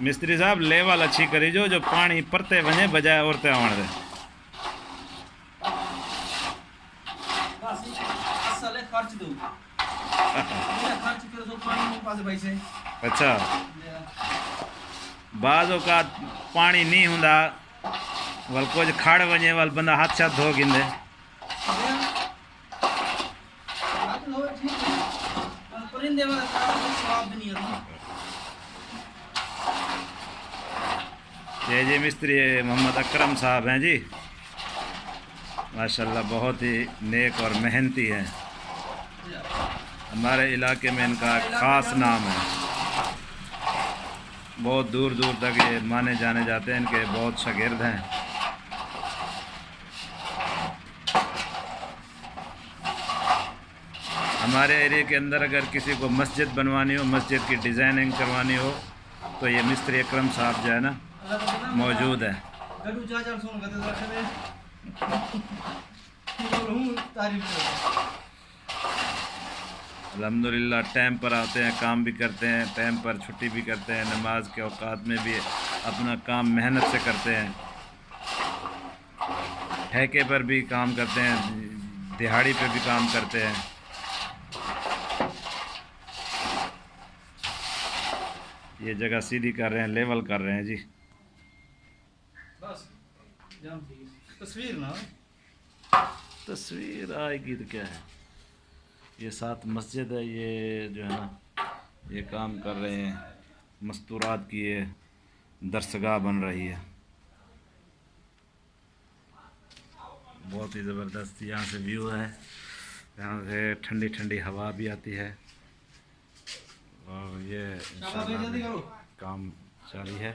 मिस्त्री साहब लेवल अच्छी करी जो पानी परते वने बजाय और ते आवन दे। अच्छा बाज़ औकात पानी नहीं हुंदा वल कुछ खड़ वने वल बंदा हाथ छाथ धो गिंदे। ये जी मिस्त्री मोहम्मद अकरम साहब हैं जी, माशाल्लाह बहुत ही नेक और मेहनती हैं। हमारे इलाके में इनका ख़ास नाम है, बहुत दूर दूर तक ये माने जाने जाते हैं, इनके बहुत शागिर्द हैं। हमारे एरिया के अंदर अगर किसी को मस्जिद बनवानी हो, मस्जिद की डिज़ाइनिंग करवानी हो तो ये मिस्त्री अकरम साहब जो है ना मौजूद है। अल्हम्दुलिल्लाह टाइम पर आते हैं, काम भी करते हैं, टाइम पर छुट्टी भी करते हैं, नमाज के औकात में भी अपना काम मेहनत से करते हैं, ठेके पर भी काम करते हैं, दिहाड़ी पे भी काम करते हैं। ये जगह सीधी कर रहे हैं, लेवल कर रहे हैं जी। बस तस्वीर ना तस्वीर आएगी तो क्या है। ये साथ मस्जिद है, ये जो है ना ये काम कर रहे हैं, मस्तूरात की ये दरसगाह बन रही है। बहुत ही ज़बरदस्त यहाँ से व्यू है, यहाँ से ठंडी ठंडी हवा भी आती है और ये इंशाअल्लाह काम जारी है।